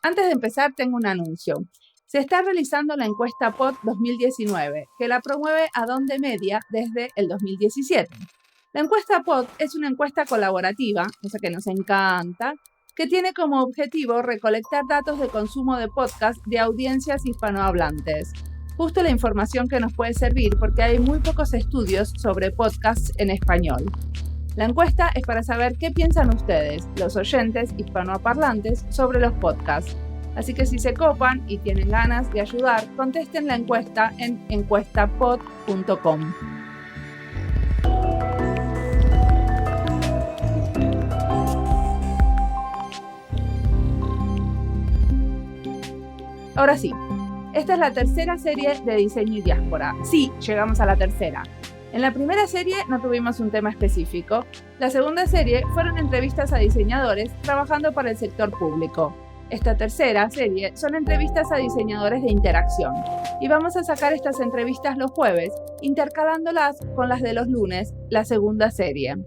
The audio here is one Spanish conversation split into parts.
Antes de empezar, tengo un anuncio. Se está realizando la encuesta POT 2019, que la promueve Adonde Media desde el 2017. La encuesta POT es una encuesta colaborativa, cosa que nos encanta, que tiene como objetivo recolectar datos de consumo de podcast de audiencias hispanohablantes. Justo la información que nos puede servir porque hay muy pocos estudios sobre podcasts en español. La encuesta es para saber qué piensan ustedes, los oyentes hispanoparlantes, sobre los podcasts. Así que si se copan y tienen ganas de ayudar, contesten la encuesta en encuestapod.com. Ahora sí, esta es la tercera serie de Diseño y Diáspora. Sí, llegamos a la tercera. En la primera serie no tuvimos un tema específico. La segunda serie fueron entrevistas a diseñadores trabajando para el sector público. Esta tercera serie son entrevistas a diseñadores de interacción. Y vamos a sacar estas entrevistas los jueves, intercalándolas con las de los lunes, la segunda serie.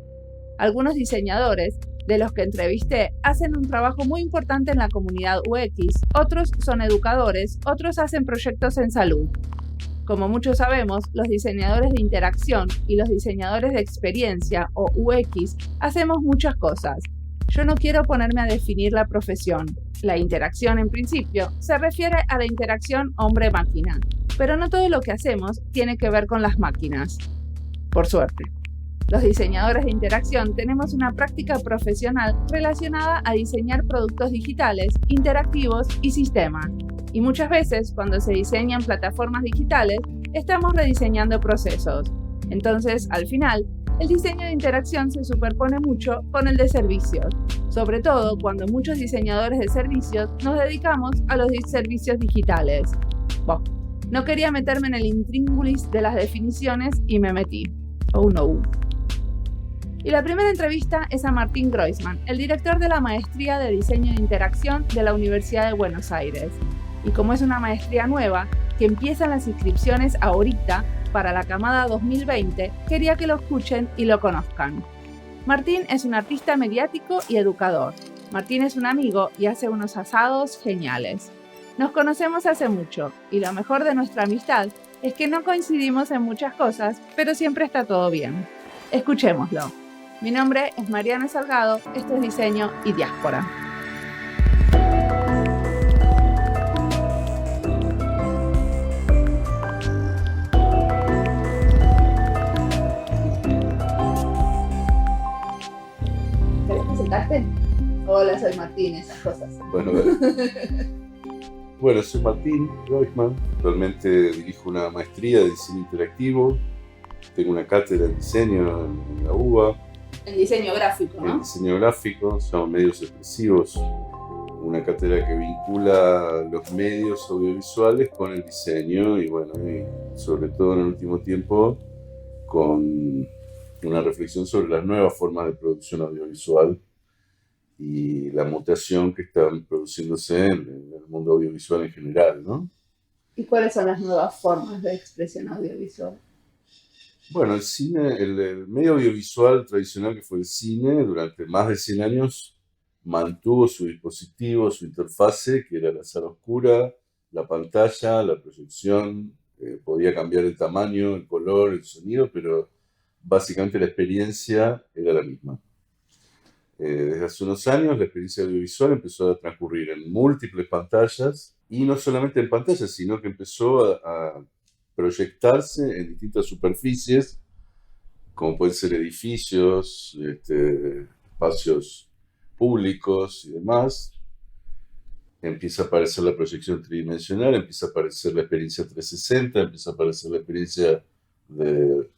Algunos diseñadores de los que entrevisté hacen un trabajo muy importante en la comunidad UX, otros son educadores, otros hacen proyectos en salud. Como muchos sabemos, los diseñadores de interacción y los diseñadores de experiencia o UX hacemos muchas cosas. Yo no quiero ponerme a definir la profesión. La interacción, en principio, se refiere a la interacción hombre-máquina, pero no todo lo que hacemos tiene que ver con las máquinas. Por suerte. Los diseñadores de interacción tenemos una práctica profesional relacionada a diseñar productos digitales, interactivos y sistemas. Y muchas veces, cuando se diseñan plataformas digitales, estamos rediseñando procesos. Entonces, al final, el diseño de interacción se superpone mucho con el de servicios, sobre todo cuando muchos diseñadores de servicios nos dedicamos a los servicios digitales. Bueno, no quería meterme en el intríngulis de las definiciones y me metí. Oh no. Y la primera entrevista es a Martín Groisman, el director de la Maestría de Diseño de Interacción de la Universidad de Buenos Aires. Y como es una maestría nueva, que empiezan las inscripciones ahorita para la camada 2020, quería que lo escuchen y lo conozcan. Martín es un artista mediático y educador. Martín es un amigo y hace unos asados geniales. Nos conocemos hace mucho y lo mejor de nuestra amistad es que no coincidimos en muchas cosas, pero siempre está todo bien. Escuchémoslo. Mi nombre es Mariana Salgado, esto es Diseño y Diáspora. ¿Querés presentarte? Hola, soy Martín, esas cosas. Bueno, soy Martín Groisman, actualmente dirijo una maestría de diseño interactivo, tengo una cátedra de diseño en la UBA. En diseño gráfico, ¿no? En diseño gráfico, son medios expresivos, una cátedra que vincula los medios audiovisuales con el diseño y bueno, y sobre todo en el último tiempo con una reflexión sobre las nuevas formas de producción audiovisual y la mutación que están produciéndose en el mundo audiovisual en general, ¿no? ¿Y cuáles son las nuevas formas de expresión audiovisual? Bueno, el cine, el medio audiovisual tradicional que fue el cine, durante más de 100 años mantuvo su dispositivo, su interfase, que era la sala oscura, la pantalla, la proyección, podía cambiar el tamaño, el color, el sonido, pero básicamente la experiencia era la misma. Desde hace unos años la experiencia audiovisual empezó a transcurrir en múltiples pantallas, y no solamente en pantallas, sino que empezó a proyectarse en distintas superficies, como pueden ser edificios, espacios públicos y demás. Empieza a aparecer la proyección tridimensional, empieza a aparecer la experiencia 360, empieza a aparecer la experiencia de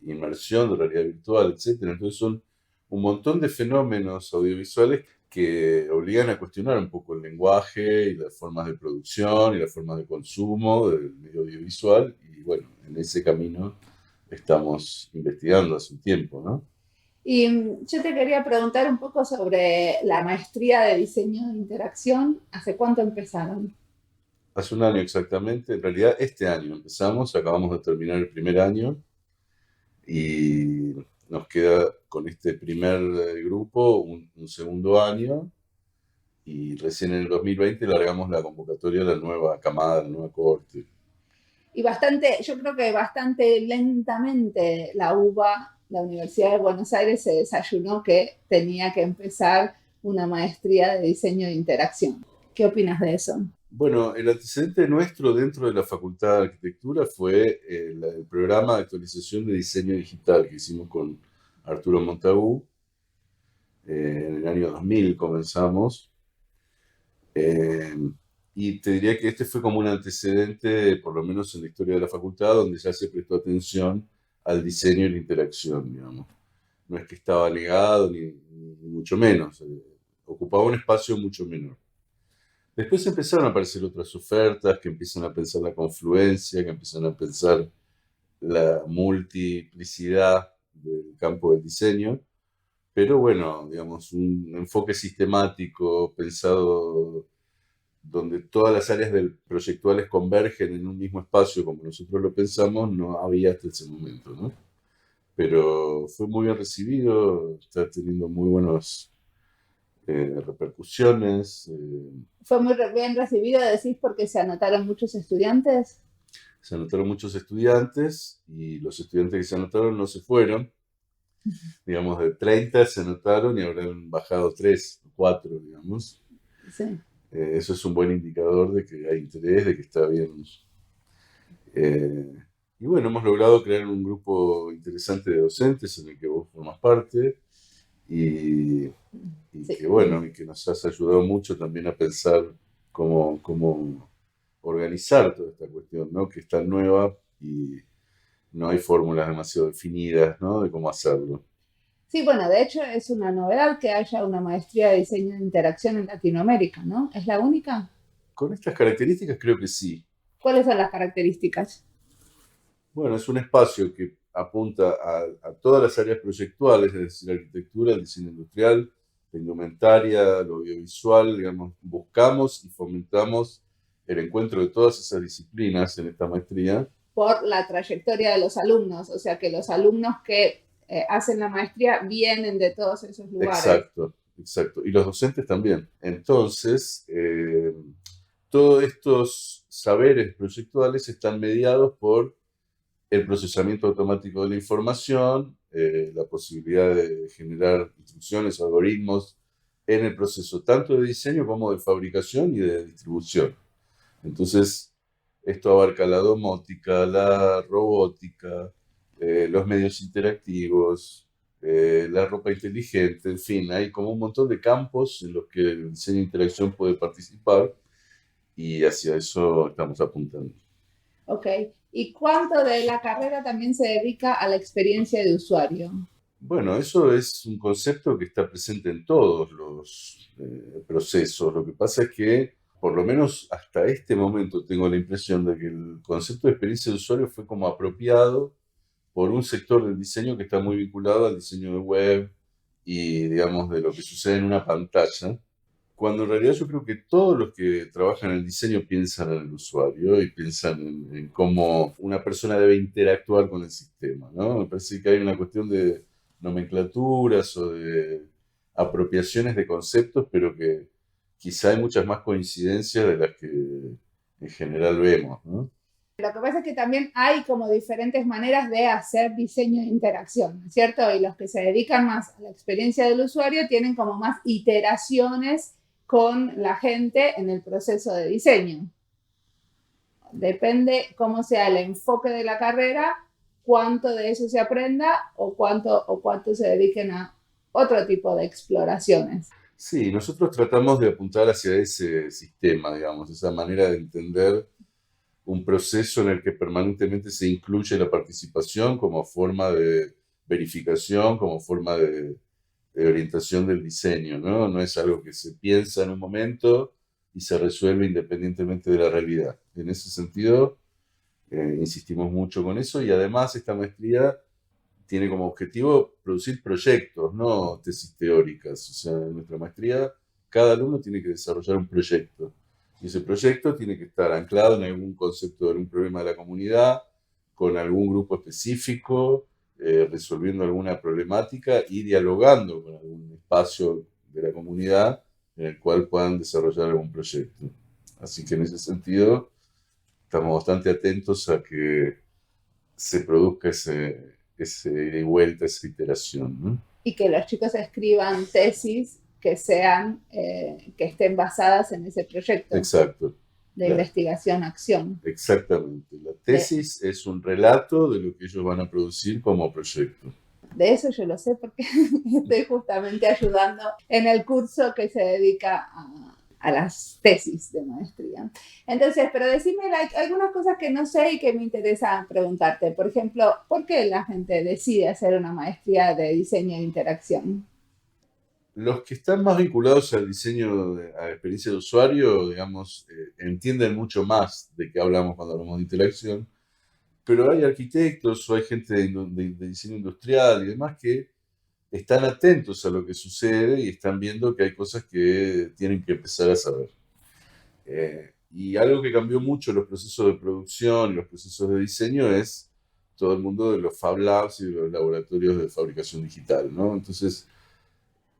inmersión, de realidad virtual, etc. Entonces son un montón de fenómenos audiovisuales que obligan a cuestionar un poco el lenguaje y las formas de producción y las formas de consumo del medio audiovisual. Y bueno, en ese camino estamos investigando hace un tiempo, ¿no? Y yo te quería preguntar un poco sobre la maestría de diseño de interacción. ¿Hace cuánto empezaron? Hace un año exactamente, en realidad este año empezamos, acabamos de terminar el primer año y nos queda con este primer grupo un segundo año y recién en el 2020 largamos la convocatoria a la nueva camada, la nueva cohorte. Y bastante, yo creo que bastante lentamente la UBA, la Universidad de Buenos Aires, se desayunó que tenía que empezar una maestría de diseño de interacción. ¿Qué opinas de eso? Bueno, el antecedente nuestro dentro de la Facultad de Arquitectura fue el programa de actualización de diseño digital que hicimos con Arturo Montagu. En el año 2000 comenzamos. Eh, y te diría que este fue como un antecedente, por lo menos en la historia de la facultad, donde ya se prestó atención al diseño y la interacción, digamos. No es que estaba negado, ni mucho menos. Ocupaba un espacio mucho menor. Después empezaron a aparecer otras ofertas que empiezan a pensar la confluencia, que empiezan a pensar la multiplicidad del campo del diseño. Pero bueno, digamos, un enfoque sistemático, pensado donde todas las áreas proyectuales convergen en un mismo espacio, como nosotros lo pensamos, no había hasta ese momento, ¿no? Pero fue muy bien recibido, está teniendo muy buenas repercusiones. ¿Fue muy bien recibido, decís, porque se anotaron muchos estudiantes? Se anotaron muchos estudiantes y los estudiantes que se anotaron no se fueron. Digamos, de 30 se anotaron y habrán bajado 3 o 4, digamos. Sí. Eso es un buen indicador de que hay interés, de que está bien. Eh, y bueno, hemos logrado crear un grupo interesante de docentes en el que vos formas parte y, y Sí. que bueno, y que nos has ayudado mucho también a pensar cómo organizar toda esta cuestión, ¿no? Que es tan nueva y no hay fórmulas demasiado definidas, ¿no? De cómo hacerlo. Sí, bueno, de hecho es una novedad que haya una maestría de diseño de interacción en Latinoamérica, ¿no? ¿Es la única? Con estas características creo que sí. ¿Cuáles son las características? Bueno, es un espacio que apunta a todas las áreas proyectuales, es decir, arquitectura, el diseño industrial, la indumentaria, lo audiovisual, digamos, buscamos y fomentamos el encuentro de todas esas disciplinas en esta maestría. Por la trayectoria de los alumnos, o sea que los alumnos que hacen la maestría vienen de todos esos lugares. Exacto, exacto. Y los docentes también. Entonces, todos estos saberes proyectuales están mediados por el procesamiento automático de la información, la posibilidad de generar instrucciones, algoritmos en el proceso tanto de diseño como de fabricación y de distribución. Entonces, esto abarca la domótica, la robótica, los medios interactivos, la ropa inteligente, en fin, hay como un montón de campos en los que el diseño de interacción puede participar y hacia eso estamos apuntando. Ok. ¿Y cuánto de la carrera también se dedica a la experiencia de usuario? Bueno, eso es un concepto que está presente en todos los procesos. Lo que pasa es que, por lo menos hasta este momento, tengo la impresión de que el concepto de experiencia de usuario fue como apropiado por un sector del diseño que está muy vinculado al diseño de web y, digamos, de lo que sucede en una pantalla, cuando en realidad yo creo que todos los que trabajan en el diseño piensan en el usuario y piensan en cómo una persona debe interactuar con el sistema, ¿no? Me parece que hay una cuestión de nomenclaturas o de apropiaciones de conceptos, pero que quizá hay muchas más coincidencias de las que en general vemos, ¿no? Lo que pasa es que también hay como diferentes maneras de hacer diseño de interacción, ¿no es cierto? Y los que se dedican más a la experiencia del usuario tienen como más iteraciones con la gente en el proceso de diseño. Depende cómo sea el enfoque de la carrera, cuánto de eso se aprenda o cuánto se dediquen a otro tipo de exploraciones. Sí, nosotros tratamos de apuntar hacia ese sistema, digamos, esa manera de entender un proceso en el que permanentemente se incluye la participación como forma de verificación, como forma de orientación del diseño, ¿no? No es algo que se piensa en un momento y se resuelve independientemente de la realidad. En ese sentido, insistimos mucho con eso y además esta maestría tiene como objetivo producir proyectos, no tesis teóricas. O sea, en nuestra maestría cada alumno tiene que desarrollar un proyecto. Y ese proyecto tiene que estar anclado en algún concepto de algún problema de la comunidad, con algún grupo específico, resolviendo alguna problemática y dialogando con algún espacio de la comunidad en el cual puedan desarrollar algún proyecto. Así que en ese sentido estamos bastante atentos a que se produzca ese ida y vuelta, esa iteración, ¿no? Y que los chicos escriban tesis que sean, que estén basadas en ese proyecto Exacto, de claro. investigación-acción. Exactamente. La De, tesis es un relato de lo que ellos van a producir como proyecto. de eso yo lo sé porque estoy justamente ayudando en el curso que se dedica a las tesis de maestría. Entonces, pero decime algunas cosas que no sé y que me interesa preguntarte. Por ejemplo, ¿por qué la gente decide hacer una maestría de diseño de interacción? Los que están más vinculados al diseño, a la experiencia de usuario, digamos, entienden mucho más de qué hablamos cuando hablamos de interacción, pero hay arquitectos o hay gente de diseño industrial y demás que están atentos a lo que sucede y están viendo que hay cosas que tienen que empezar a saber. Y algo que cambió mucho los procesos de producción y los procesos de diseño es todo el mundo de los Fab Labs y de los laboratorios de fabricación digital, ¿no? Entonces,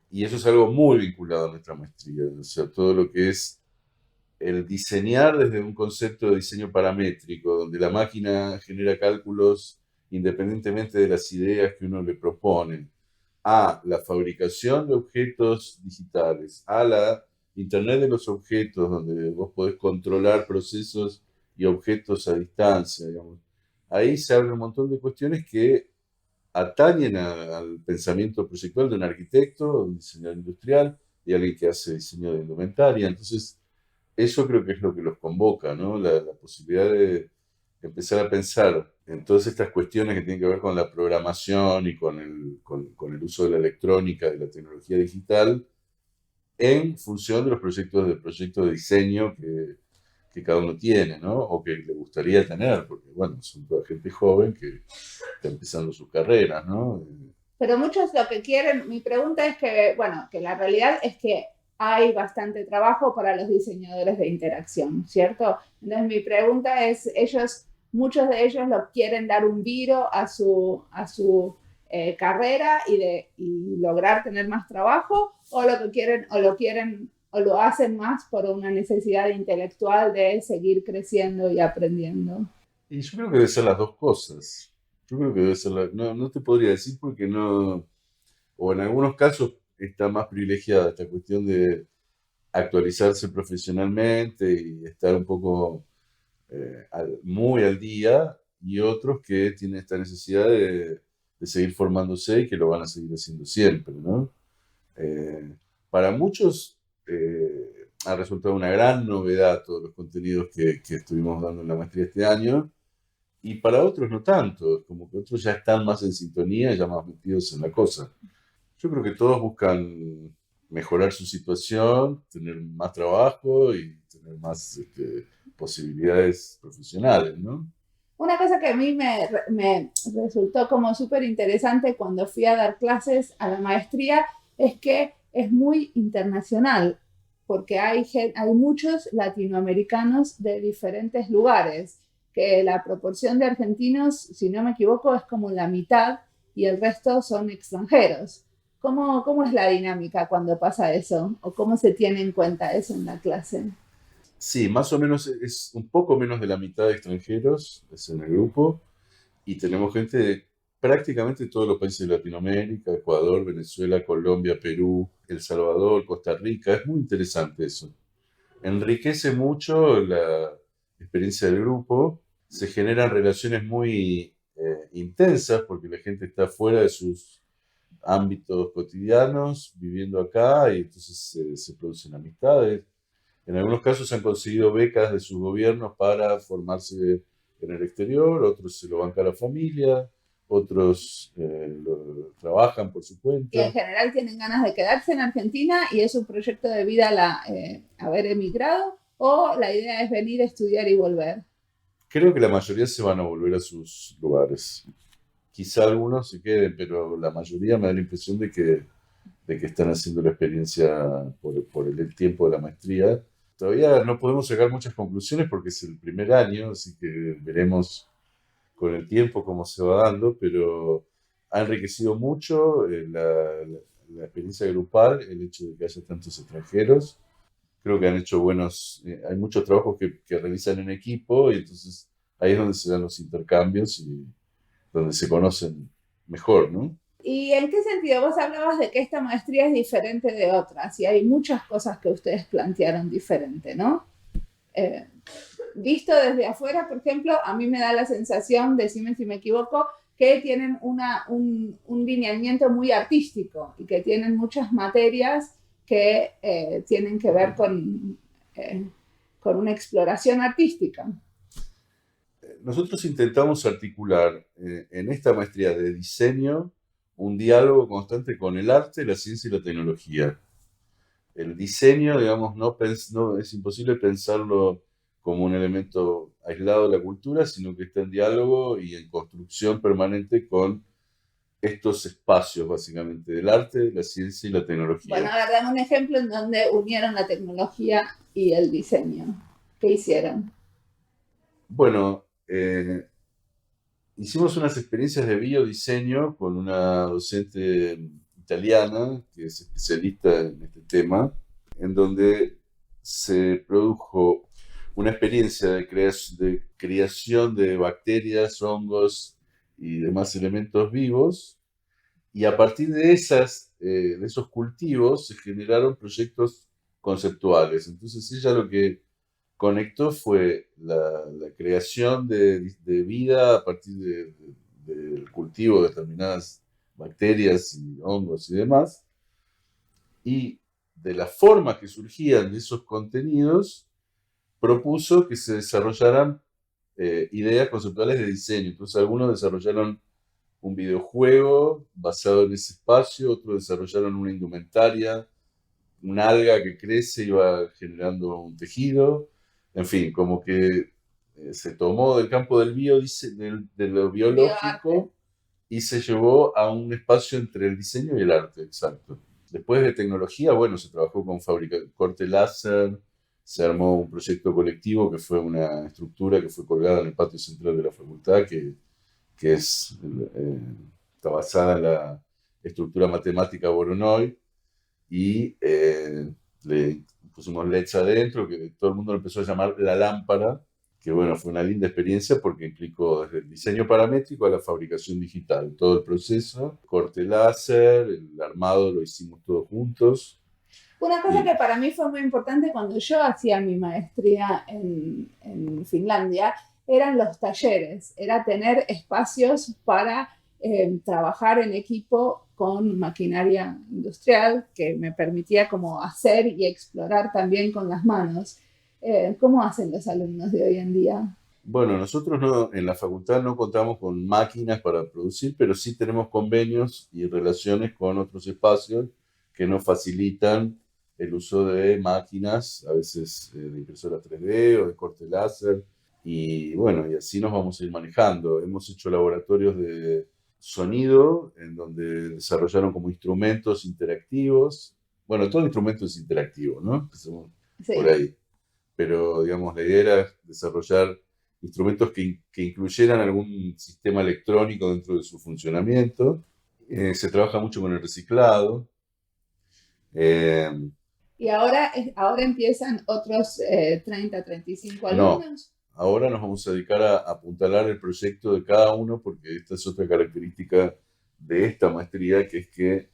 y eso es algo muy vinculado a nuestra maestría, o sea, todo lo que es el diseñar desde un concepto de diseño paramétrico, donde la máquina genera cálculos independientemente de las ideas que uno le propone, a la fabricación de objetos digitales, a la Internet de los objetos, donde vos podés controlar procesos y objetos a distancia, digamos. Ahí se abren un montón de cuestiones que atañen al pensamiento proyectual de un arquitecto, un diseñador industrial y alguien que hace diseño de indumentaria. Entonces, eso creo que es lo que los convoca, ¿no? La posibilidad de empezar a pensar en todas estas cuestiones que tienen que ver con la programación y con el uso de la electrónica, de la tecnología digital, en función de los proyectos de diseño que cada uno tiene, ¿no? O que le gustaría tener, porque, bueno, son toda gente joven que está empezando sus carreras, ¿no? Pero muchos lo que quieren, mi pregunta es que, bueno, que la realidad es que hay bastante trabajo para los diseñadores de interacción, ¿cierto? Entonces mi pregunta es, muchos de ellos lo quieren dar un viro a su carrera y lograr tener más trabajo, o o lo hacen más por una necesidad intelectual de seguir creciendo y aprendiendo. Y yo creo que debe ser las dos cosas. Yo creo que debe ser no, no te podría decir porque no, o en algunos casos está más privilegiada esta cuestión de actualizarse profesionalmente y estar un poco muy al día, y otros que tienen esta necesidad de seguir formándose y que lo van a seguir haciendo siempre, ¿no? Eh, para muchos ha resultado una gran novedad todos los contenidos que estuvimos dando en la maestría este año, y para otros no tanto, como que otros ya están más en sintonía, ya más metidos en la cosa. Yo creo que todos buscan mejorar su situación, tener más trabajo y tener más posibilidades profesionales, ¿no? Una cosa que a mí me resultó como súper interesante cuando fui a dar clases a la maestría es que es muy internacional, porque hay muchos latinoamericanos de diferentes lugares, que la proporción de argentinos, si no me equivoco, es como la mitad y el resto son extranjeros. ¿Cómo es la dinámica cuando pasa eso? ¿O cómo se tiene en cuenta eso en la clase? Sí, más o menos es un poco menos de la mitad de extranjeros, es en el grupo, y tenemos gente de prácticamente todos los países de Latinoamérica: Ecuador, Venezuela, Colombia, Perú, El Salvador, Costa Rica. Es muy interesante eso. Enriquece mucho la experiencia del grupo, se generan relaciones muy intensas porque la gente está fuera de sus ámbitos cotidianos, viviendo acá, y entonces se producen amistades. En algunos casos han conseguido becas de sus gobiernos para formarse en el exterior, otros se lo banca la familia, otros trabajan por su Y en cuenta. general tienen ganas de quedarse en Argentina y es un proyecto de vida haber emigrado, o la idea es venir a estudiar y volver. Creo que la mayoría se van a volver a sus lugares. Quizá algunos se queden, pero la mayoría me da la impresión de que están haciendo la experiencia por el tiempo de la maestría. Todavía no podemos sacar muchas conclusiones porque es el primer año, así que veremos con el tiempo cómo se va dando, pero ha enriquecido mucho la experiencia grupal, el hecho de que haya tantos extranjeros. Creo que han hecho hay muchos trabajos que realizan en equipo y entonces ahí es donde se dan los intercambios y donde se conocen mejor, ¿no? ¿Y en qué sentido? Vos hablabas de que esta maestría es diferente de otras y hay muchas cosas que ustedes plantearon diferente, ¿no? Eh, Visto desde afuera, por ejemplo, a mí me da la sensación, decime si me equivoco, que tienen un lineamiento muy artístico y que tienen muchas materias que tienen que ver con una exploración artística. Nosotros intentamos articular en esta maestría de diseño un diálogo constante con el arte, la ciencia y la tecnología. El diseño, digamos, no es imposible pensarlo como un elemento aislado de la cultura, sino que está en diálogo y en construcción permanente con estos espacios, básicamente, del arte, la ciencia y la Bueno, tecnología. a ver, dame un ejemplo en donde unieron la tecnología y el diseño. ¿Qué hicieron? Bueno, hicimos unas experiencias de biodiseño con una docente italiana que es especialista en este tema, en donde se produjo una experiencia de creación de bacterias, hongos y demás elementos vivos, y a partir de esos cultivos se generaron proyectos conceptuales. Entonces ella lo que conectó fue la creación de vida a partir del cultivo de determinadas bacterias y hongos y demás, y de las formas que surgían de esos contenidos, propuso que se desarrollaran ideas conceptuales de diseño. Entonces algunos desarrollaron un videojuego basado en ese espacio, otros desarrollaron una indumentaria, una alga que crece y va generando un tejido, en fin, como que se tomó del campo de lo Bioarte. biológico y se llevó a un espacio entre el diseño y el arte, exacto. Después de tecnología, bueno, se trabajó con corte láser, se armó un proyecto colectivo que fue una estructura que fue colgada en el patio central de la facultad, que está basada en la estructura matemática Voronoi, y le pusimos LEDs adentro, que todo el mundo lo empezó a llamar la lámpara, que bueno, fue una linda experiencia porque implicó desde el diseño paramétrico a la fabricación digital, todo el proceso, corte láser, el armado lo hicimos todos juntos. Una cosa Y que para mí fue muy importante cuando yo hacía mi maestría en Finlandia eran los talleres, era tener espacios para trabajar en equipo con maquinaria industrial que me permitía como hacer y explorar también con las manos. ¿Cómo hacen los alumnos de hoy en día? bueno, nosotros no, en la facultad no contamos con máquinas para producir, pero sí tenemos convenios y relaciones con otros espacios que nos facilitan el uso de máquinas, a veces de impresora 3D o de corte láser, y bueno, y así nos vamos a ir manejando. Hemos hecho laboratorios de sonido en donde desarrollaron como instrumentos interactivos. Bueno, todo instrumento es interactivo, ¿no? Empecemos por Sí. ahí, pero digamos, la idea era desarrollar instrumentos que incluyeran algún sistema electrónico dentro de su funcionamiento. Se trabaja mucho con el reciclado. Eh, Y ahora empiezan otros 30, 35 no, alumnos. ahora nos vamos a dedicar a apuntalar el proyecto de cada uno porque esta es otra característica de esta maestría, que es que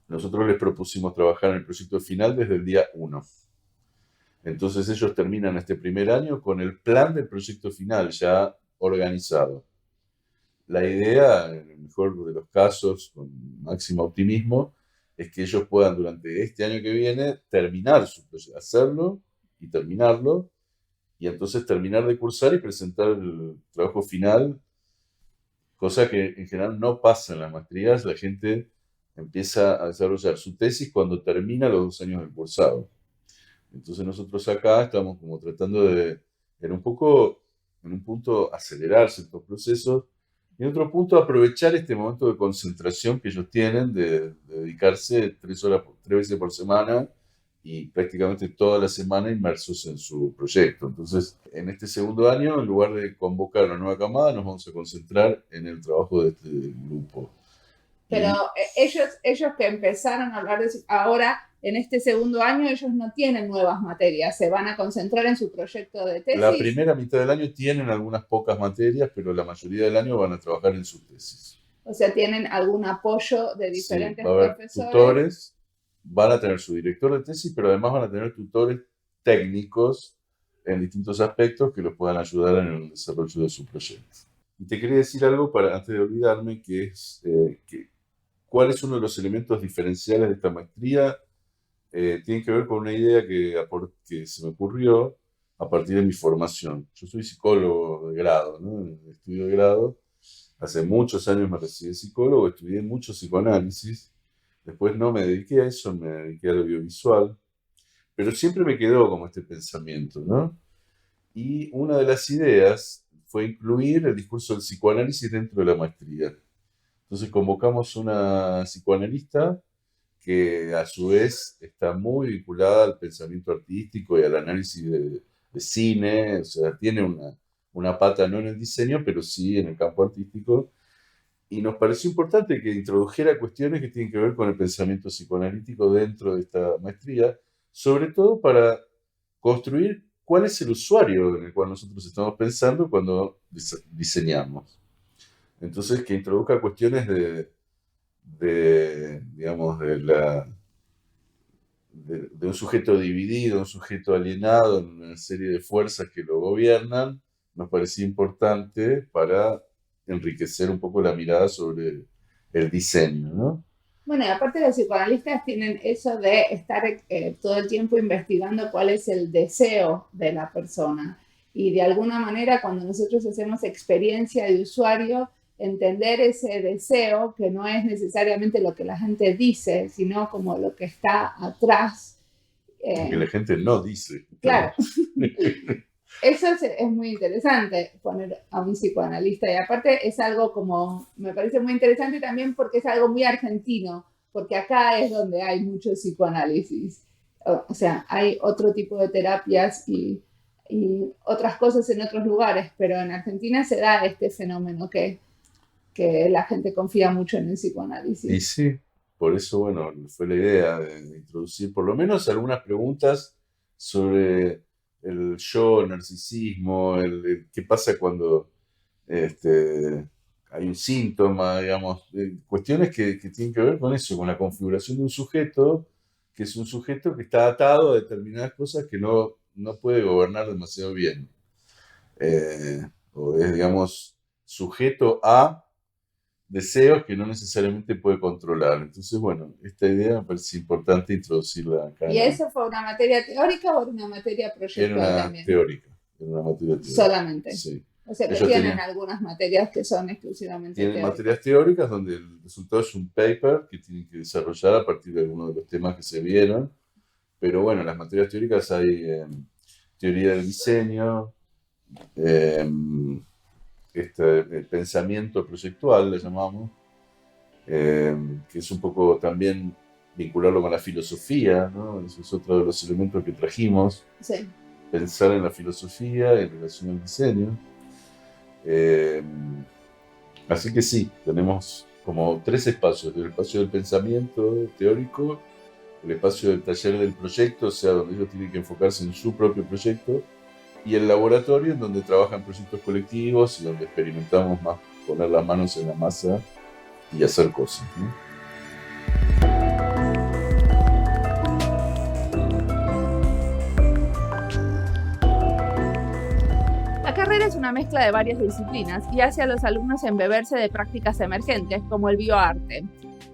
nosotros les propusimos trabajar en el proyecto final desde el día uno. Entonces ellos terminan este primer año con el plan del proyecto final ya organizado. La idea, en el mejor de los casos, con máximo optimismo, es que ellos puedan durante este año que viene terminar su proyecto, hacerlo y terminarlo, y entonces terminar de cursar y presentar el trabajo final, cosa que en general no pasa en las maestrías. La gente empieza a desarrollar su tesis cuando termina los 2 años del cursado. Entonces nosotros acá estamos como tratando de, en un poco, en un punto, acelerar ciertos procesos y en otro punto aprovechar este momento de concentración que ellos tienen de dedicarse 3 horas, 3 veces por semana y prácticamente toda la semana inmersos en su proyecto. Entonces, en este segundo año, en lugar de convocar una nueva camada, nos vamos a concentrar en el trabajo de este grupo. Pero ellos que empezaron a hablar de ahora, en este segundo año, ellos no tienen nuevas materias, se van a concentrar en su proyecto de tesis. La primera mitad del año tienen algunas pocas materias, pero la mayoría del año van a trabajar en su tesis. O sea, tienen algún apoyo de diferentes va a haber profesores. Tutores, van a tener su director de tesis, pero además van a tener tutores técnicos en distintos aspectos que los puedan ayudar en el desarrollo de su proyecto. Y te quería decir algo antes de olvidarme, que es cuál es uno de los elementos diferenciales de esta maestría. Tiene que ver con una idea que se me ocurrió a partir de mi formación. Yo soy psicólogo de grado, ¿no? En el estudio de grado. Hace muchos años me recibí de psicólogo, estudié mucho psicoanálisis. Después no me dediqué a eso, me dediqué al audiovisual. Pero siempre me quedó como este pensamiento, ¿no? Y una de las ideas fue incluir el discurso del psicoanálisis dentro de la maestría. Entonces convocamos una psicoanalista que a su vez está muy vinculada al pensamiento artístico y al análisis de cine, o sea, tiene una pata no en el diseño, pero sí en el campo artístico, y nos pareció importante que introdujera cuestiones que tienen que ver con el pensamiento psicoanalítico dentro de esta maestría, sobre todo para construir cuál es el usuario en el cual nosotros estamos pensando cuando diseñamos. Entonces, que introduzca cuestiones digamos, de un sujeto dividido, un sujeto alienado en una serie de fuerzas que lo gobiernan, nos parecía importante para enriquecer un poco la mirada sobre el diseño, ¿no? Bueno, y aparte los psicoanalistas tienen eso de estar todo el tiempo investigando cuál es el deseo de la persona. Y de alguna manera, cuando nosotros hacemos experiencia de usuario, entender ese deseo, que no es necesariamente lo que la gente dice, sino como lo que está atrás. Que la gente no dice. Claro. Eso es muy interesante, poner a un psicoanalista. Y aparte es algo como, me parece muy interesante también porque es algo muy argentino, porque acá es donde hay mucho psicoanálisis. O sea, hay otro tipo de terapias y otras cosas en otros lugares, pero en Argentina se da este fenómeno que la gente confía mucho en el psicoanálisis. Y sí, por eso, bueno, fue la idea de introducir por lo menos algunas preguntas sobre el yo, el narcisismo, qué pasa cuando hay un síntoma, digamos, cuestiones que tienen que ver con eso, con la configuración de un sujeto, que es un sujeto que está atado a determinadas cosas que no puede gobernar demasiado bien. O es, digamos, sujeto a deseos que no necesariamente puede controlar. Entonces, bueno, esta idea me parece importante introducirla acá. ¿Y eso fue una materia teórica o era una materia proyectual también? Era una materia teórica. Solamente. Sí. O sea, que tienen algunas materias que son exclusivamente teóricas. Tienen materias teóricas donde el resultado es un paper que tienen que desarrollar a partir de algunos de los temas que se vieron. Pero bueno, en las materias teóricas hay teoría del diseño, el pensamiento proyectual, le llamamos, que es un poco también vincularlo con la filosofía, ¿no? Ese es otro de los elementos que trajimos. Sí. Pensar en la filosofía en relación al diseño. Así que sí, tenemos como 3 espacios: el espacio del pensamiento teórico, el espacio del taller del proyecto, o sea, donde ellos tienen que enfocarse en su propio proyecto, y el laboratorio en donde trabajan proyectos colectivos y donde experimentamos más poner las manos en la masa y hacer cosas, ¿no? La carrera es una mezcla de varias disciplinas y hace a los alumnos embeberse de prácticas emergentes como el bioarte.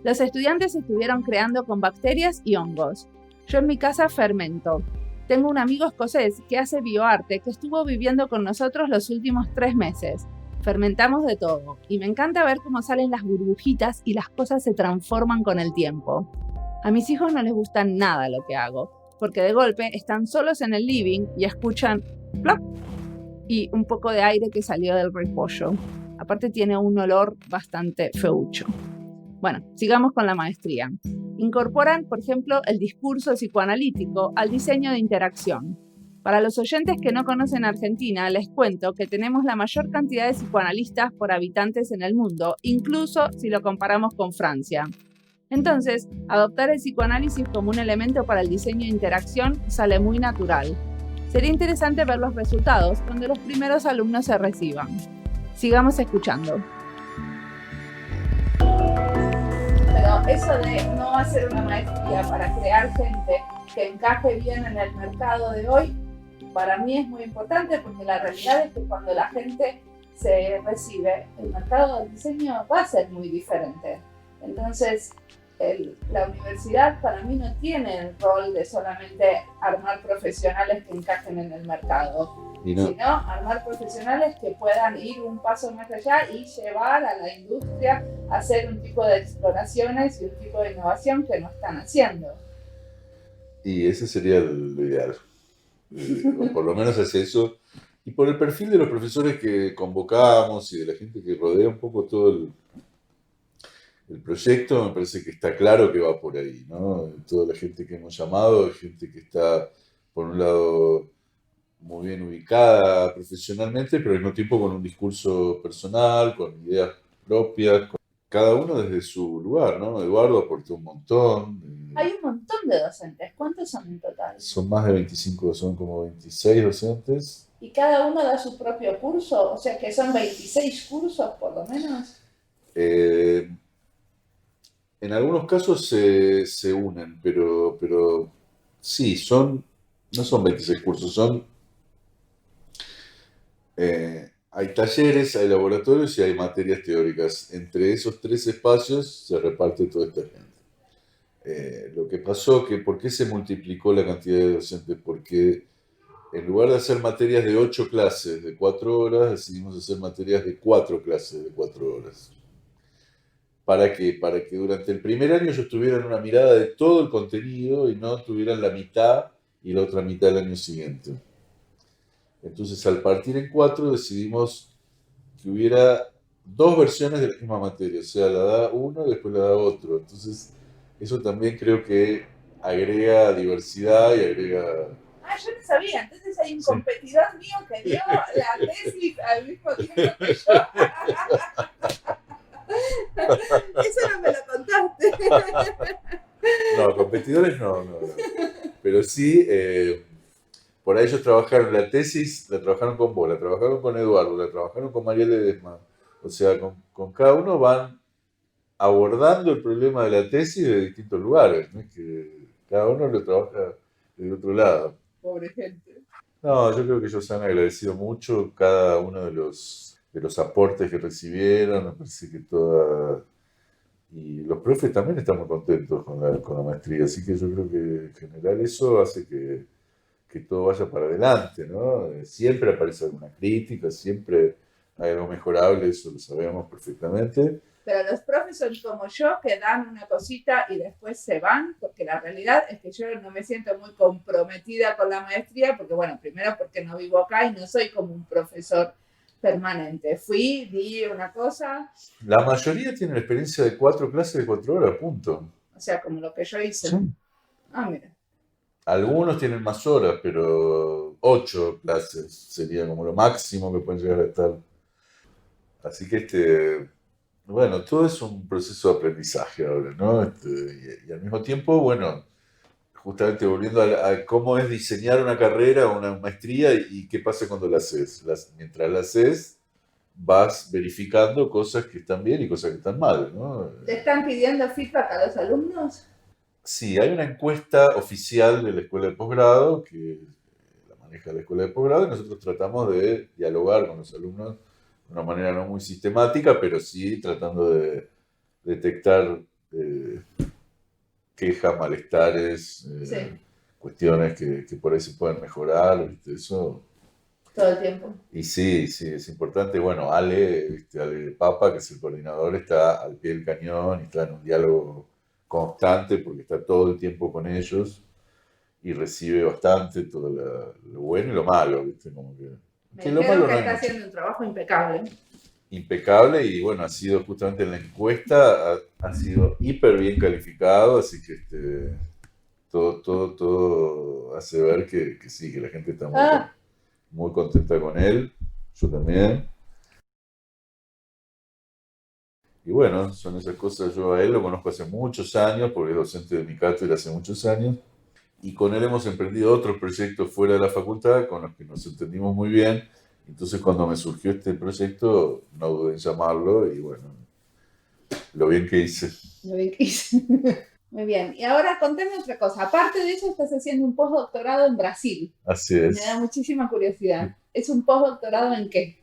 Los estudiantes estuvieron creando con bacterias y hongos. Yo en mi casa fermento. Tengo un amigo escocés que hace bioarte que estuvo viviendo con nosotros los últimos 3 meses. Fermentamos de todo y me encanta ver cómo salen las burbujitas y las cosas se transforman con el tiempo. A mis hijos no les gusta nada lo que hago, porque de golpe están solos en el living y escuchan plop y un poco de aire que salió del repollo. Aparte tiene un olor bastante feucho. Bueno, sigamos con la maestría. Incorporan, por ejemplo, el discurso psicoanalítico al diseño de interacción. Para los oyentes que no conocen Argentina, les cuento que tenemos la mayor cantidad de psicoanalistas por habitantes en el mundo, incluso si lo comparamos con Francia. Entonces, adoptar el psicoanálisis como un elemento para el diseño de interacción sale muy natural. Sería interesante ver los resultados cuando los primeros alumnos se reciban. Sigamos escuchando. Pero eso de no hacer una maestría para crear gente que encaje bien en el mercado de hoy, para mí es muy importante, porque la realidad es que cuando la gente se recibe, el mercado del diseño va a ser muy diferente. Entonces, la universidad para mí no tiene el rol de solamente armar profesionales que encajen en el mercado, sino armar profesionales que puedan ir un paso más allá y llevar a la industria a hacer un tipo de exploraciones y un tipo de innovación que no están haciendo. Y ese sería lo ideal. O por lo menos hace eso. Y por el perfil de los profesores que convocamos y de la gente que rodea un poco todo el proyecto, me parece que está claro que va por ahí, ¿no? Toda la gente que hemos llamado es gente que está, por un lado, muy bien ubicada profesionalmente, pero al mismo tiempo con un discurso personal, con ideas propias, cada uno desde su lugar, ¿no? Eduardo aportó un montón. Hay un montón de docentes. ¿Cuántos son en total? Son más de 25, son como 26 docentes. ¿Y cada uno da su propio curso? O sea que son 26 cursos por lo menos. En algunos casos se unen, pero sí, no son 26 cursos, hay talleres, hay laboratorios y hay materias teóricas. Entre esos tres espacios se reparte toda esta gente. Lo que pasó, ¿por qué se multiplicó la cantidad de docentes? Porque en lugar de hacer materias de 8 clases de 4 horas, decidimos hacer materias de 4 clases de 4 horas. ¿Para qué? Para que durante el primer año ellos tuvieran una mirada de todo el contenido y no tuvieran la mitad y la otra mitad el año siguiente. Entonces, al partir en 4, decidimos que hubiera 2 versiones de la misma materia, o sea, la da uno y después la da otro. Entonces, eso también creo que agrega diversidad y agrega... Yo no sabía. Entonces hay un competidor mío que dio la tesis al mismo tiempo que yo. Eso no me lo contaste. No, competidores no. Pero sí, por ahí ellos trabajaron la tesis, la trabajaron con vos, la trabajaron con Eduardo, la trabajaron con María Ledesma. O sea, con cada uno van abordando el problema de la tesis de distintos lugares, ¿no? Que cada uno lo trabaja de otro lado. Pobre gente. No, yo creo que ellos han agradecido mucho cada uno de los aportes que recibieron. Me parece que y los profes también están muy contentos con la maestría, así que yo creo que en general eso hace que todo vaya para adelante, ¿no? Siempre aparece alguna crítica, siempre hay algo mejorable, eso lo sabemos perfectamente. Pero los profes son como yo, que dan una cosita y después se van, porque la realidad es que yo no me siento muy comprometida con la maestría, porque bueno, primero porque no vivo acá y no soy como un profesor permanente. Fui, di una cosa. La mayoría tienen experiencia de 4 clases de 4 horas, punto. O sea, como lo que yo hice. Sí. Mira. Algunos tienen más horas, pero 8 clases sería como lo máximo que pueden llegar a estar. Así que bueno, todo es un proceso de aprendizaje ahora, ¿no? Y al mismo tiempo, bueno, justamente volviendo a cómo es diseñar una carrera o una maestría y qué pasa cuando la haces. Mientras la haces, vas verificando cosas que están bien y cosas que están mal, ¿no? ¿Te están pidiendo feedback a los alumnos? Sí, hay una encuesta oficial de la escuela de posgrado que la maneja la escuela de posgrado y nosotros tratamos de dialogar con los alumnos de una manera no muy sistemática, pero sí tratando de detectar quejas, malestares, cuestiones que por ahí se pueden mejorar, ¿viste? Eso. Todo el tiempo. Y sí, es importante. Bueno, Ale Papa, que es el coordinador, está al pie del cañón y está en un diálogo constante porque está todo el tiempo con ellos y recibe bastante todo lo bueno y lo malo, ¿viste? Como que lo malo que está haciendo un trabajo impecable. Impecable y bueno, ha sido justamente en la encuesta, ha sido hiper bien calificado, así que todo hace ver que sí, que la gente está Ah, muy contenta con él, yo también. Y bueno, son esas cosas, yo a él lo conozco hace muchos años, porque es docente de mi cátedra hace muchos años, y con él hemos emprendido otros proyectos fuera de la facultad con los que nos entendimos muy bien. Entonces cuando me surgió este proyecto, no dudé en llamarlo y bueno, lo bien que hice. lo vi que hice. Muy bien. Y ahora contame otra cosa. Aparte de eso, estás haciendo un postdoctorado en Brasil. Así Me da es. muchísima curiosidad. ¿Es un postdoctorado en qué?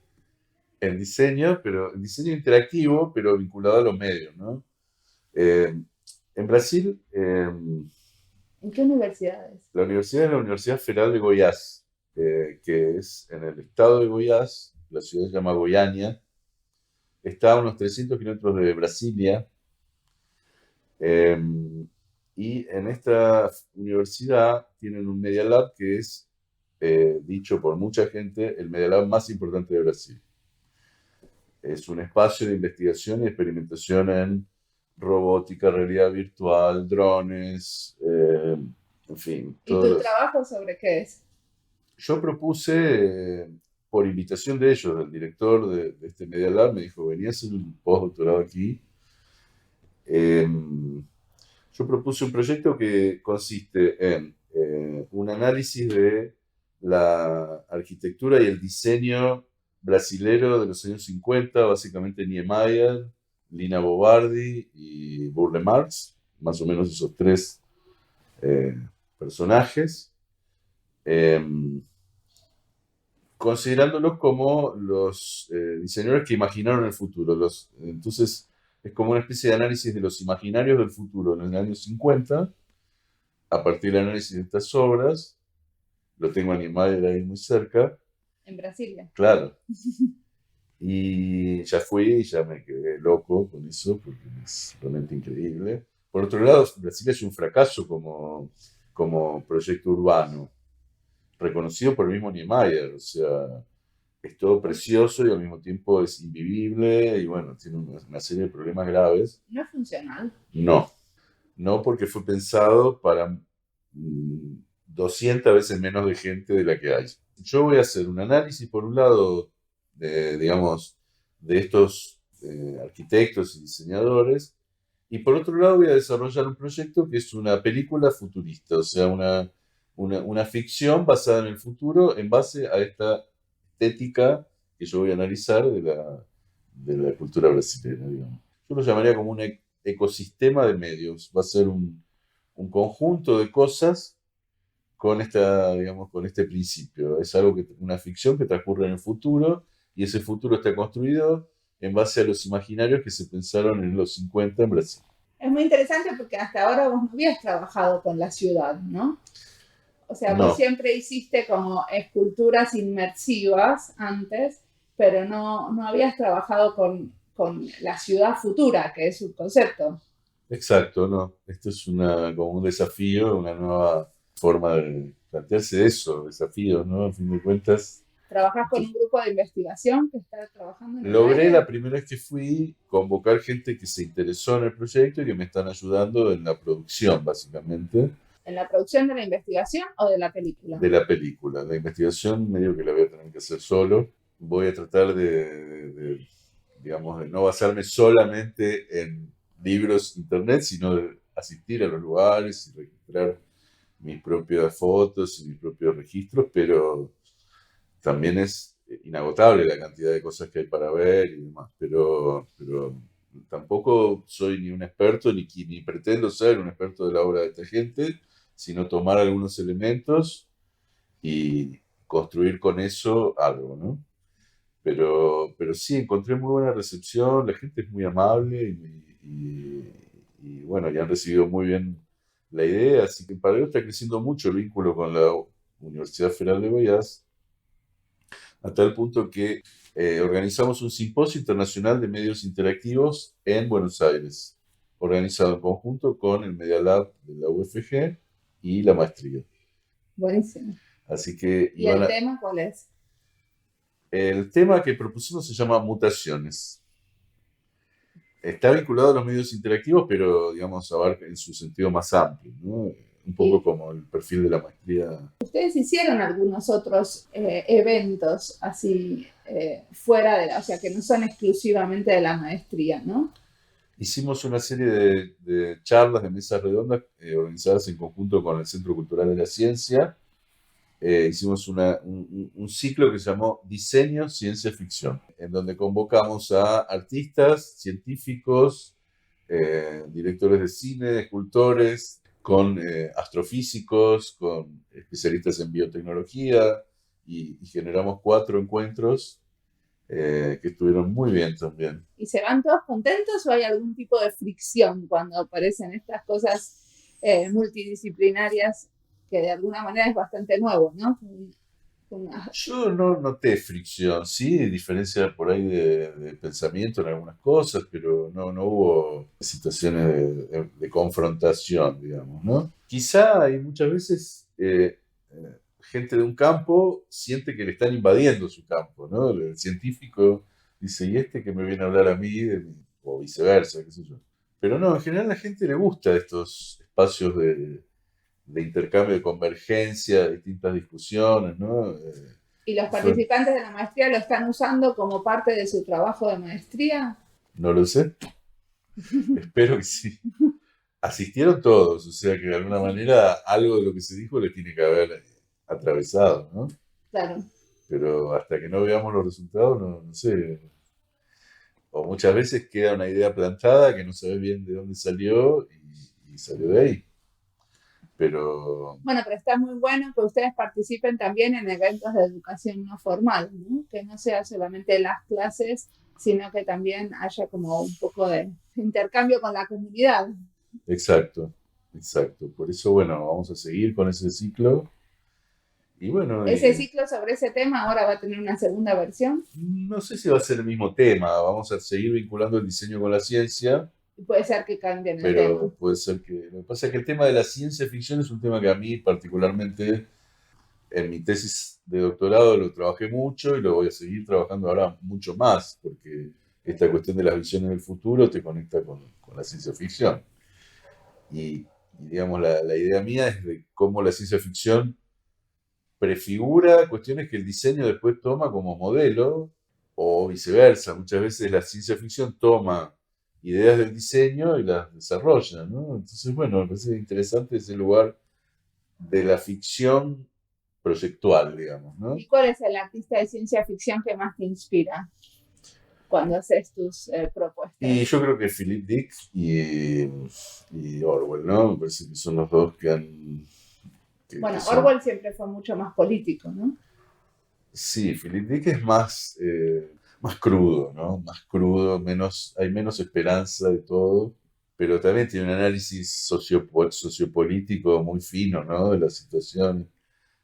En diseño, pero en diseño interactivo, pero vinculado a los medios, ¿no? Eh, en Brasil, ¿En qué universidades? la universidad es la Universidad Federal de Goiás, que es en el estado de Goiás, la ciudad se llama Goiânia, está a unos 300 kilómetros de Brasilia, eh, y en esta universidad tienen un Media Lab que es, dicho por mucha gente, el Media Lab más importante de Brasil. Es un espacio de investigación y experimentación en robótica, realidad virtual, drones, en fin, ¿Y todos tu los... trabajo sobre qué es? Yo propuse, por invitación de ellos, del director de este Media Lab, me dijo, venía a hacer un postdoctorado aquí. Eh, yo propuse un proyecto que consiste en un análisis de la arquitectura y el diseño brasilero de los años 50, básicamente Niemeyer, Lina Bobardi y Burle Marx, más o menos esos tres eh, personajes. Eh, Considerándolos como los diseñadores que imaginaron el futuro. Entonces, es como una especie de análisis de los imaginarios del futuro en los años 50, a partir del análisis de estas obras. Lo tengo animado ahí muy cerca, En Brasilia. claro. Y ya fui y ya me quedé loco con eso, porque es realmente increíble. Por otro lado, Brasil es un fracaso como proyecto urbano, reconocido por el mismo Niemeyer, o sea, es todo precioso y al mismo tiempo es invivible y bueno, tiene una serie de problemas graves. No es funcional. No, no porque fue pensado para 200 veces menos de gente de la que hay. Yo voy a hacer un análisis, por un lado, digamos, de estos arquitectos y diseñadores, y por otro lado voy a desarrollar un proyecto que es una película futurista, o sea, una ficción basada en el futuro en base a esta estética que yo voy a analizar de la cultura brasileña, digamos. Yo lo llamaría como un ecosistema de medios. Va a ser un conjunto de cosas con digamos, con este principio. Es una ficción que transcurre en el futuro y ese futuro está construido en base a los imaginarios que se pensaron en los 50 en Brasil. Es muy interesante porque hasta ahora vos no habías trabajado con la ciudad, ¿no? O sea, vos No, siempre hiciste como esculturas inmersivas antes, pero no habías trabajado con la ciudad futura, que es un concepto. exacto, no. Esto es como un desafío, una nueva forma de plantearse eso, desafíos, ¿no? A fin de cuentas, ¿Trabajás con un grupo de investigación que está trabajando en el logré área? la primera vez que fui convocar gente que se interesó en el proyecto y que me están ayudando en la producción, básicamente, ¿En la producción de la investigación o de la película? de la película. La investigación medio que la voy a tener que hacer solo. Voy a tratar digamos, de no basarme solamente en libros, internet, sino de asistir a los lugares y registrar mis propias fotos y mis propios registros, pero también es inagotable la cantidad de cosas que hay para ver y demás, pero tampoco soy ni un experto ni pretendo ser un experto de la obra de esta gente, sino tomar algunos elementos y construir con eso algo, ¿no? Pero sí, encontré muy buena recepción, la gente es muy amable y bueno, ya han recibido muy bien la idea, así que para ello está creciendo mucho el vínculo con la Universidad Federal de Goiás, a tal punto que organizamos un simposio internacional de medios interactivos en Buenos Aires, organizado en conjunto con el Media Lab de la UFG y la maestría. Buenísimo. Así que ¿Y el tema cuál es? el tema que propusimos se llama mutaciones. Está vinculado a los medios interactivos, pero digamos, abarca en su sentido más amplio, ¿no? un poco como el perfil de la maestría. Ustedes hicieron algunos otros eventos así fuera o sea, que no son exclusivamente de la maestría, ¿no? Hicimos una serie de charlas, de mesas redondas, organizadas en conjunto con el Centro Cultural de la Ciencia. Hicimos un ciclo que se llamó Diseño, Ciencia Ficción, en donde convocamos a artistas, científicos, directores de cine, escultores, con astrofísicos, con especialistas en biotecnología, y generamos 4 encuentros que estuvieron muy bien también. ¿Y se van todos contentos o hay algún tipo de fricción cuando aparecen estas cosas multidisciplinarias que de alguna manera es bastante nuevo, ¿no? Yo no noté fricción, sí, diferencia por ahí de pensamiento en algunas cosas, pero no hubo situaciones de confrontación, digamos, ¿no? Quizá hay muchas veces gente de un campo siente que le están invadiendo su campo, ¿no? El científico dice, ¿y este que me viene a hablar a mí? O viceversa, qué sé yo. Pero no, en general a la gente le gusta estos espacios de intercambio, de convergencia, de distintas discusiones, ¿no? ¿Y los participantes de la maestría lo están usando como parte de su trabajo de maestría? No lo sé, espero que sí. Asistieron todos, o sea que de alguna manera algo de lo que se dijo le tiene que haber atravesado, ¿no? Claro. Pero hasta que no veamos los resultados, no sé. O muchas veces queda una idea plantada que no sabes bien de dónde salió y salió de ahí. Pero Bueno, pero está muy bueno que ustedes participen también en eventos de educación no formal, ¿no? Que no sea solamente las clases, sino que también haya como un poco de intercambio con la comunidad. exacto, exacto. Por eso, bueno, vamos a seguir con ese ciclo. Y bueno, Ese ciclo sobre ese tema ahora va a tener una segunda versión. no sé si va a ser el mismo tema. Vamos a seguir vinculando el diseño con la ciencia, Y puede ser que cambien el tema. pero puede ser que... Lo que pasa es que el tema de la ciencia ficción es un tema que a mí particularmente en mi tesis de doctorado lo trabajé mucho y lo voy a seguir trabajando ahora mucho más, porque esta cuestión de las visiones del futuro te conecta con la ciencia ficción. Y digamos, la idea mía es de cómo la ciencia ficción prefigura cuestiones que el diseño después toma como modelo, o viceversa. Muchas veces la ciencia ficción toma ideas del diseño y las desarrolla, ¿no? Entonces, bueno, me parece interesante ese lugar de la ficción proyectual, digamos, ¿no? ¿Y cuál es el artista de ciencia ficción que más te inspira cuando haces tus propuestas? Y yo creo que Philip Dick y Orwell, ¿no? Me parece que son los dos que han... Bueno, que son... Orwell siempre fue mucho más político, ¿no? Sí, Philip Dick es más crudo, ¿no? Más crudo, hay menos esperanza de todo, pero también tiene un análisis sociopolítico muy fino, ¿no? De la situación.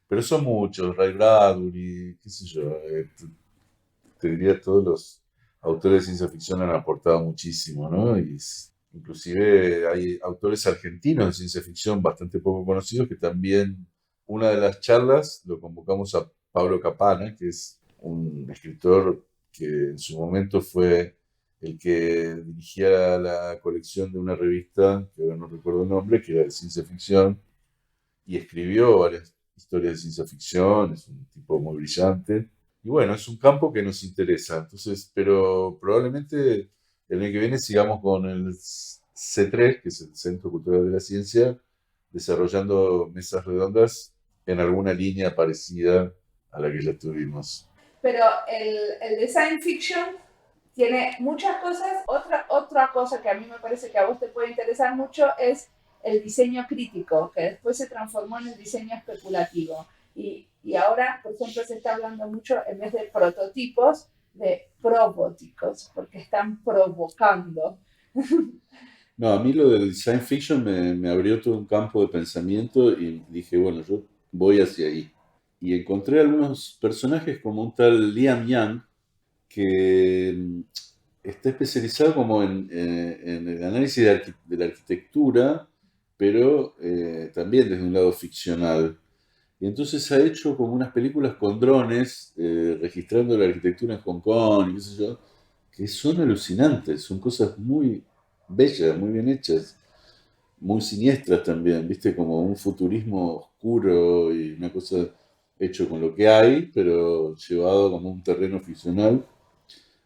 Pero son muchos, Ray Bradbury, qué sé yo, te diría todos los autores de ciencia ficción han aportado muchísimo, ¿no? Inclusive hay autores argentinos de ciencia ficción bastante poco conocidos que también, una de las charlas lo convocamos a Pablo Capana, que es un escritor que en su momento fue el que dirigía la colección de una revista, que ahora no recuerdo el nombre, que era de ciencia ficción, y escribió varias historias de ciencia ficción, es un tipo muy brillante. Y bueno, es un campo que nos interesa, entonces, pero probablemente el año que viene sigamos con el C3, que es el Centro Cultural de la Ciencia, desarrollando mesas redondas en alguna línea parecida a la que ya tuvimos. Pero el design fiction tiene muchas cosas. Otra cosa que a mí me parece que a vos te puede interesar mucho es el diseño crítico, que después se transformó en el diseño especulativo. Y ahora, por ejemplo, se está hablando mucho, en vez de prototipos, de probóticos, porque están provocando. No, a mí lo del design fiction me abrió todo un campo de pensamiento y dije, bueno, yo voy hacia ahí. Y encontré algunos personajes como un tal Liam Young, que está especializado como en el análisis de la arquitectura, pero también desde un lado ficcional. Y entonces ha hecho como unas películas con drones, registrando la arquitectura en Hong Kong y qué sé yo, que son alucinantes, son cosas muy bellas, muy bien hechas. muy siniestras también, ¿viste? Como un futurismo oscuro y una cosa hecho con lo que hay, pero llevado como un terreno ficcional.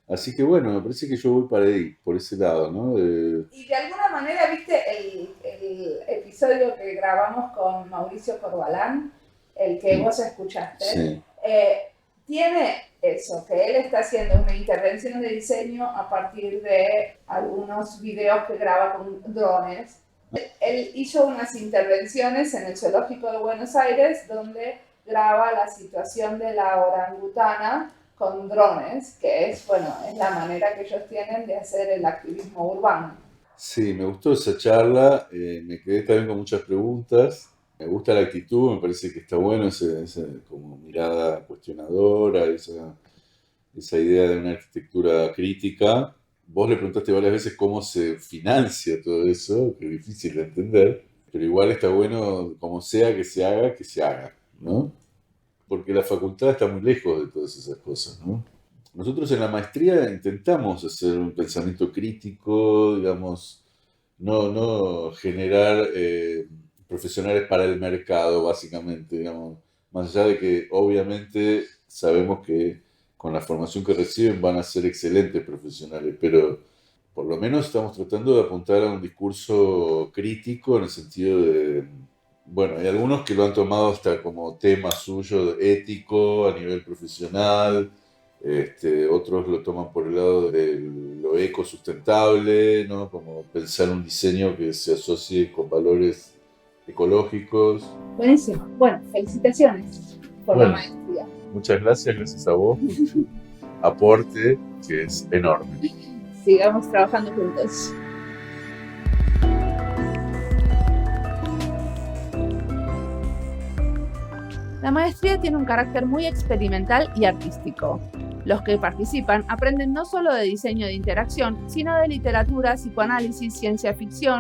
Así que bueno, me parece que yo voy para ahí, por ese lado, ¿no? Y de alguna manera, viste, el episodio que grabamos con Mauricio Corbalán, el que vos escuchaste, sí. Tiene eso, que él está haciendo una intervención de diseño a partir de algunos videos que graba con drones. Él hizo unas intervenciones en el Zoológico de Buenos Aires donde graba la situación de la orangutana con drones, que es, bueno, es la manera que ellos tienen de hacer el activismo urbano. Sí, me gustó esa charla, me quedé también con muchas preguntas. Me gusta la actitud, me parece que está bueno esa como mirada cuestionadora, esa idea de una arquitectura crítica. Vos le preguntaste varias veces cómo se financia todo eso, que es difícil de entender, pero igual está bueno, como sea que se haga, ¿no? Porque la facultad está muy lejos de todas esas cosas, ¿no? Nosotros en la maestría intentamos hacer un pensamiento crítico, digamos, no generar profesionales para el mercado, básicamente, digamos, más allá de que obviamente sabemos que con la formación que reciben van a ser excelentes profesionales, pero por lo menos estamos tratando de apuntar a un discurso crítico en el sentido de, bueno, hay algunos que lo han tomado hasta como tema suyo ético a nivel profesional, otros lo toman por el lado de lo ecosustentable, ¿no? Como pensar un diseño que se asocie con valores ecológicos. Buenísimo. Bueno, felicitaciones por la maestría. Muchas gracias, gracias a vos por tu aporte, que es enorme. Sigamos trabajando juntos. La maestría tiene un carácter muy experimental y artístico. Los que participan aprenden no solo de diseño de interacción, sino de literatura, psicoanálisis, ciencia ficción,